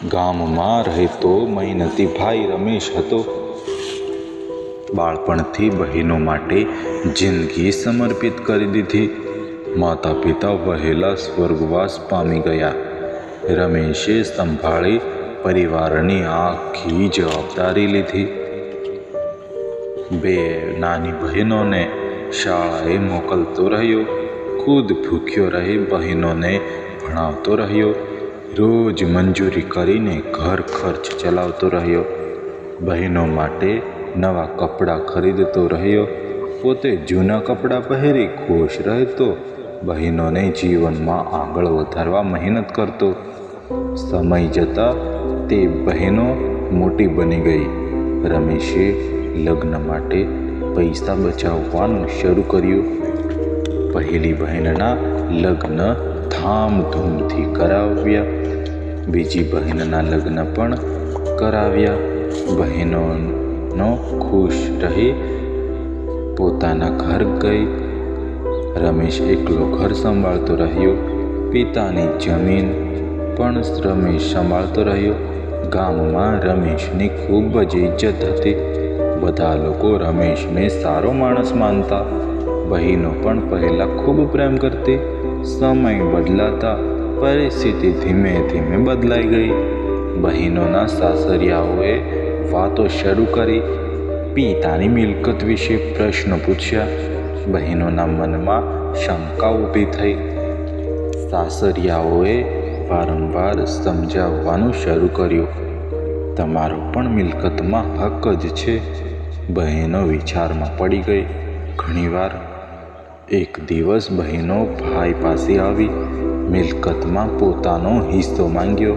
ગામમાં રહેતો મહેનતી ભાઈ રમેશ હતો. બાળપણથી બહેનો માટે જિંદગી સમર્પિત કરી દીધી. માતા પિતા વહેલા સ્વર્ગવાસ પામી ગયા. રમેશે સંભાળી પરિવારની આખી જવાબદારી લીધી. 2 નાની બહેનોને શાળાએ મોકલતો રહ્યો. ખુદ ભૂખ્યો રહી બહેનોને ભણાવતો રહ્યો. રોજ મજૂરી કરીને ઘર ખર્ચ ચલાવતો રહ્યો. બહેનો માટે નવા કપડાં ખરીદતો રહ્યો. પોતે જૂના કપડાં પહેરી ખુશ રહેતો. બહેનોને જીવનમાં આગળ વધારવા મહેનત કરતો. સમય જતાં તે બહેનો મોટી બની ગઈ. રમેશે લગ્ન માટે પૈસા બચાવવાનું શરૂ કર્યું. પહેલી બહેનના લગ્ન ધામધૂમથી કરાવ્યા. બીજી બહેનના લગ્ન પણ કરાવ્યા. બહેનો ખુશ રહી પોતાના ઘર ગઈ. રમેશ એકલો ઘર સંભાળતો રહ્યો. પિતાની જમીન પણ રમેશ સંભાળતો રહ્યો. ગામમાં રમેશની ખૂબ જ ઇજ્જત હતી. બધા લોકો રમેશને સારો માણસ માનતા. બહેનો પણ પહેલાં ખૂબ પ્રેમ કરતી. સમય બદલાતા પરિસ્થિતિ ધીમે ધીમે બદલાઈ ગઈ. બહેનોના સાસરિયાઓએ વાતો શરૂ કરી. પિતાની મિલકત વિશે પ્રશ્ન પૂછ્યા. બહેનોના મનમાં શંકા ઊભી થઈ. સાસરિયાઓએ વારંવાર સમજાવવાનું શરૂ કર્યું. તમારો પણ મિલકતમાં હક જ છે. બહેનો વિચારમાં પડી ગઈ. ઘણીવાર એક દિવસ બહેનો ભાઈ પાસે આવી. મિલકતમાં પોતાનો હિસ્સો માંગ્યો.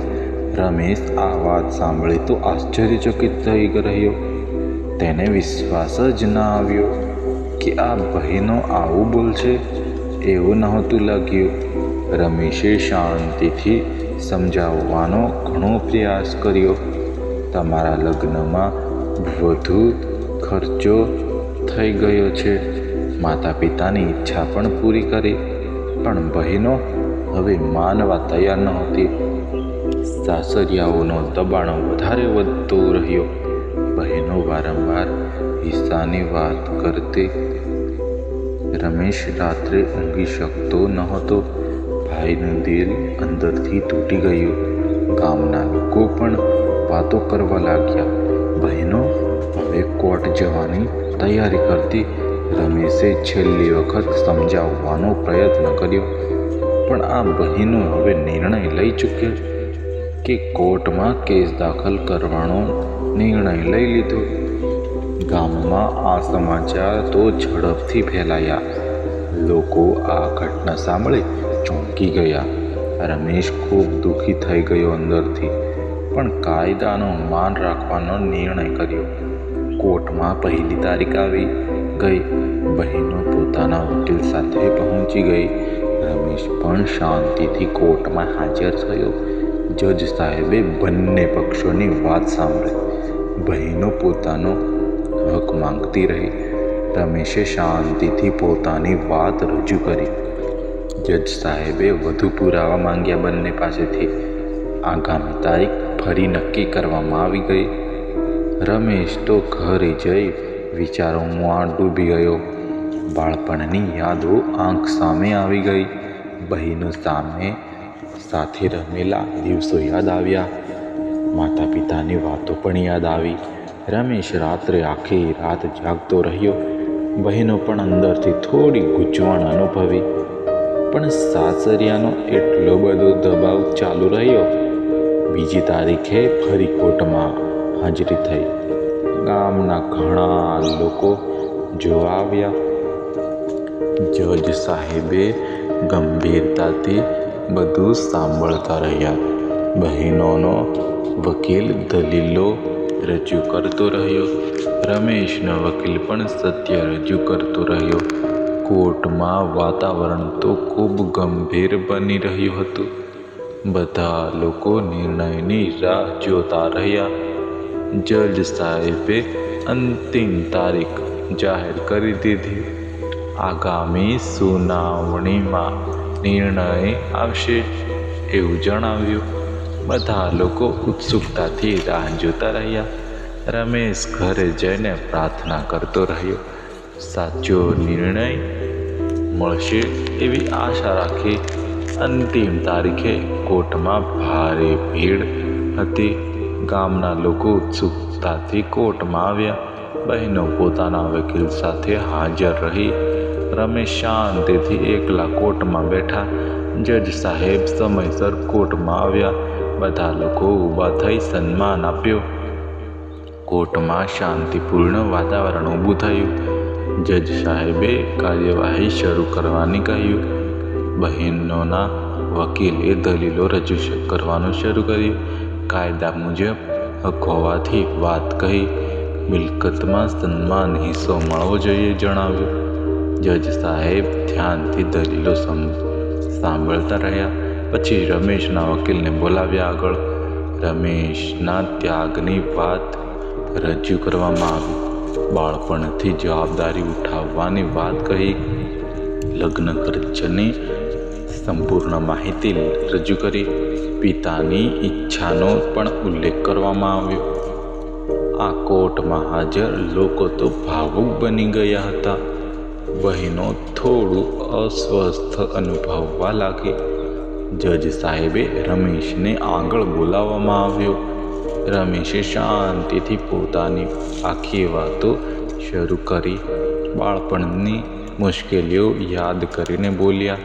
રમેશ આ વાત સાંભળી તો આશ્ચર્યચકિત થઈ રહ્યો. તેને વિશ્વાસ જ ના આવ્યો કે આ બહેનો આવું બોલશે. એવું નહોતું લાગ્યું. રમેશે શાંતિથી સમજાવવાનો ઘણો પ્રયાસ કર્યો. તમારા લગ્નમાં વધુ ખર્ચો થઈ ગયો છે. માતા પિતાની ઈચ્છા પણ પૂરી કરી. પણ બહેનો હવે માનવા તૈયાર નહોતી. સાસરિયાઓનો દબાણ વધારે વધતો રહ્યો. બહેનો વારંવાર હિસ્સાની વાત કરતી. રમેશ રાત્રે ઊંઘી શકતો નહોતો. ભાઈનું દિલ અંદરથી તૂટી ગયું. ગામના લોકો પણ વાતો કરવા લાગ્યા. બહેનો હવે કોર્ટ જવાની તૈયારી કરતી. રમેશે છેલ્લી વખત સમજાવવાનો પ્રયત્ન કર્યો. પણ આ બહેનો હવે નિર્ણય લઈ ચૂક્યા કે કોર્ટમાં કેસ દાખલ કરવાનો નિર્ણય લઈ લીધો. ગામમાં આ સમાચાર તો ઝડપથી ફેલાયા. લોકો આ ઘટના સાંભળી ચોંકી ગયા. રમેશ ખૂબ દુઃખી થઈ ગયો અંદરથી. પણ કાયદાનું માન રાખવાનો નિર્ણય કર્યો. કોર્ટમાં પહેલી તારીખ આવી ગઈ. બહેનો પોતાના વકીલ સાથે પહોંચી ગઈ. રમેશ પણ શાંતિથી કોર્ટમાં હાજર થયો. જજ સાહેબે બંને પક્ષોની વાત સાંભળી. બહેનો પોતાનો હક માંગતી રહી. રમેશે શાંતિથી પોતાની વાત રજૂ કરી. જજ સાહેબે વધુ પુરાવા માંગ્યા બંને પાસેથી. આગામી તારીખ ફરી નક્કી કરવામાં આવી ગઈ. રમેશ તો ઘરે જઈ વિચારોમાં ડૂબી ગયો. બાળપણની યાદો આંખ સામે આવી ગઈ. બહેનો સાથે રમેલા દિવસો યાદ આવ્યા. માતા પિતાની વાતો પણ યાદ આવી. રમેશ રાત્રે આખી રાત જાગતો રહ્યો. બહેનો પણ અંદરથી થોડી ગૂંચવણ અનુભવી. પણ સાસરિયાનો એટલો બધો દબાવ ચાલુ રહ્યો. બીજી તારીખે ફરી કોર્ટમાં હાજરી થઈ. ગામના ઘણા લોકો જોવા આવ્યા. જજ સાહેબે ગંભીરતાથી બધું સાંભળતા રહ્યા. બહેનોનો વકીલ દલીલો રજૂ કરતો રહ્યો. રમેશનો વકીલ પણ સત્ય રજૂ કરતો રહ્યો. કોર્ટમાં વાતાવરણ તો ખૂબ ગંભીર બની રહ્યું હતું. બધા લોકો નિર્ણયની રાહ જોતા રહ્યા. જજ સાહેબે અંતિમ તારીખ જાહેર કરી દીધી. આગામી સુનાવણીમાં નિર્ણય આવશે એવું જણાવ્યું. બધા લોકો ઉત્સુકતાથી રાહ જોતા રહ્યા. રમેશ ઘરે જઈને પ્રાર્થના કરતો રહ્યો. સાચો નિર્ણય મળશે એવી આશા રાખી. અંતિમ તારીખે કોર્ટમાં ભારે ભીડ હતી. ગામના લોકો ઉત્સુકતાથી કોર્ટમાં આવ્યા. બહેનો પોતાના વકીલ સાથે હાજર રહી. રમેશ શાંતિથી એકલા કોર્ટમાં બેઠા. જજ સાહેબ સમયસર કોર્ટમાં આવ્યા. બધા લોકો ઊભા થઈ સન્માન આપ્યું. કોર્ટમાં શાંતિપૂર્ણ વાતાવરણ ઊભું થયું. જજ સાહેબે કાર્યવાહી શરૂ કરવાની કહ્યું. બહેનોના વકીલે દલીલો રજૂ કરવાનું શરૂ કર્યું. કાયદા મુજબ હક હોવાથી વાત કહી. મિલકતમાં સન્માન હિસ્સો મળવો જોઈએ જણાવ્યું. જજ સાહેબ ધ્યાનથી દલીલો સાંભળતા રહ્યા. પછી રમેશના વકીલને બોલાવ્યા આગળ. રમેશના ત્યાગની વાત રજૂ કરવામાં આવી. બાળપણથી જવાબદારી ઉઠાવવાની વાત કહી. લગ્ન ખર્ચની સંપૂર્ણ માહિતી રજૂ કરી. પિતાની ઈચ્છાનો પણ ઉલ્લેખ કરવામાં આવ્યો. આ કોર્ટમાં હાજર લોકો તો ભાવુક બની ગયા હતા. બહેનો થોડું અસ્વસ્થ અનુભવવા લાગી. જજ સાહેબે રમેશને આગળ બોલાવવામાં આવ્યો. રમેશે શાંતિથી પોતાની આખી વાતો શરૂ કરી. બાળપણની મુશ્કેલીઓ યાદ કરીને બોલ્યા.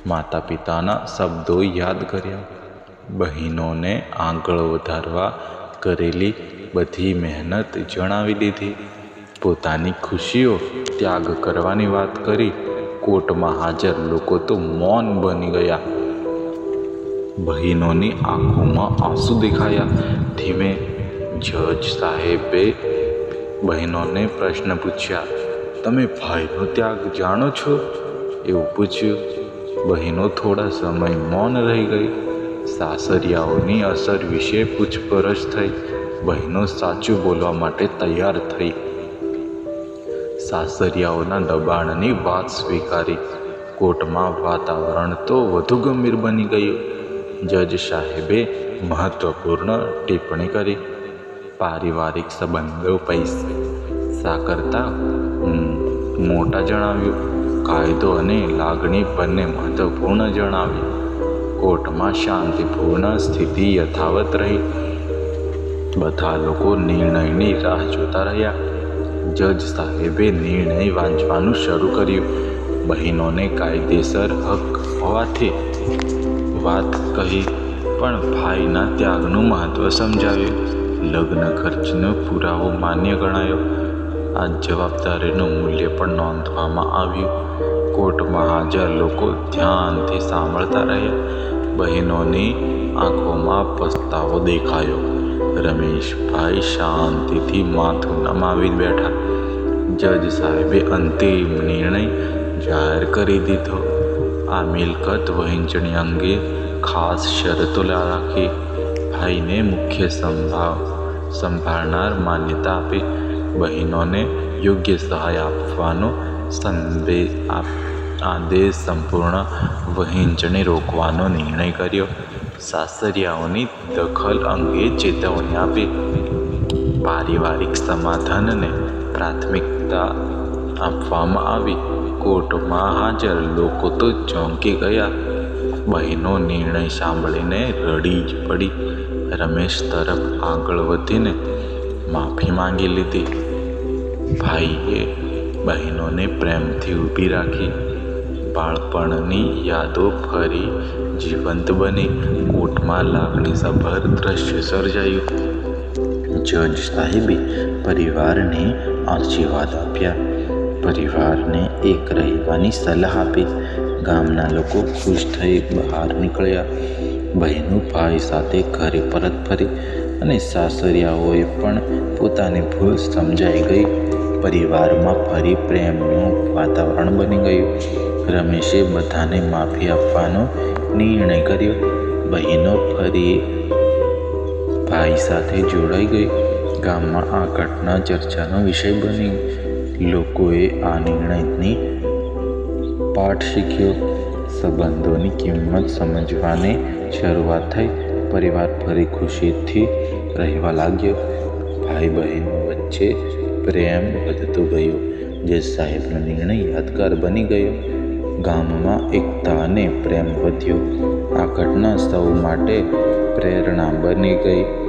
માતા પિતાના શબ્દો યાદ કર્યા. બહેનોને આગળ વધારવા કરેલી બધી મહેનત જણાવી દીધી. પોતાની ખુશીઓ ત્યાગ કરવાની વાત કરી. કોર્ટમાં હાજર લોકો તો મૌન બની ગયા. બહેનોની આંખોમાં આંસુ દેખાયા. ધીમે જજ સાહેબે બહેનોને પ્રશ્ન પૂછ્યા. તમે ભાઈનો ત્યાગ જાણો છો? એવું પૂછ્યું. બહેનો થોડા સમય મૌન રહી ગઈ. સાસરિયાઓની અસર વિશે પૂછપરછ થઈ. બહેનો સાચું બોલવા માટે તૈયાર થઈ. સાસરિયાઓના દબાણની વાત સ્વીકારી. કોર્ટમાં વાતાવરણ તો વધુ ગંભીર બની ગયું. જજ સાહેબે મહત્વપૂર્ણ ટિપ્પણી કરી. પારિવારિક સંબંધો પૈસા કરતાં મોટા જણાવ્યું. કાયદો અને લાગણી બંને મહત્વપૂર્ણ જણાવ્યું. કોર્ટમાં શાંતિપૂર્ણ સ્થિતિ યથાવત રહી. બધા લોકો નિર્ણયની રાહ જોતા રહ્યા. જજ સાહેબે નિર્ણય વાંચવાનું શરૂ કર્યું. બહેનોને કાયદેસર હક હોવાથી વાત કહી, પણ ભાઈના ત્યાગનું મહત્વ સમજાવ્યું. લગ્ન ખર્ચનો પુરાવો માન્ય ગણાયો. આ જવાબદારીનું મૂલ્ય પણ નોંધવામાં આવ્યું. કોર્ટમાં હાજર લોકો ધ્યાનથી સાંભળતા રહ્યા. બહેનોની આંખોમાં પસ્તાવો દેખાયો. રમેશભાઈ શાંતિથી માથું નમાવી બેઠા. જજ સાહેબે અંતિમ નિર્ણય જાહેર કરી દીધો. આ મિલકત વહેંચણી અંગે ખાસ શરતો રાખી. ભાઈને મુખ્ય સંભાળનાર માન્યતા આપી. બહેનોને યોગ્ય સહાય આપવાનો આદેશ. સંપૂર્ણ વહેંચણી રોકવાનો નિર્ણય કર્યો. સાસરિયાઓની દખલ અંગે ચેતવણી આપી. પારિવારિક સમાધાનને પ્રાથમિકતા આપવામાં આવી. કોર્ટમાં હાજર લોકો તો ચોંકી ગયા. બહેનો નિર્ણય સાંભળીને રડી જ પડી. રમેશ તરફ આગળ વધીને માફી માંગી લીધી. ભાઈએ બહેનોને પ્રેમથી ઊભી રાખી. બાળપણની યાદો ફરી જીવંત બની. કોર્ટમાં લાગણીસભર દ્રશ્ય સર્જાયું. જજ સાહેબે પરિવારને આશીર્વાદ આપ્યા. પરિવારને એક રહેવાની સલાહ આપી. ગામના લોકો ખુશ થઈ બહાર નીકળ્યા. બહેનો ભાઈ સાથે ઘરે પરત ફરી અને સાસરિયાઓએ પણ પોતાની ભૂલ સમજાઈ ગઈ. પરિવારમાં ફરી પ્રેમનું વાતાવરણ બની ગયું. રમેશે બધાને માફી આપવાનો નિર્ણય કર્યો. બહેનો ફરી ભાઈ સાથે જોડાઈ ગઈ. ગામમાં આ ઘટના ચર્ચાનો વિષય બની. લોકોએ આ નિર્ણયની પાઠ શીખ્યો. સંબંધોની કિંમત સમજવાની શરૂઆત થઈ. પરિવાર ફરી ખુશીથી રહેવા લાગ્યો. ભાઈ બહેનો વચ્ચે પ્રેમ વધતો ગયો, જે સાહેબનો નિર્ણય યાદગાર બની ગયો. ગામમાં એકતા અને પ્રેમ વધ્યો. આ ઘટના સૌ માટે પ્રેરણા બની ગઈ.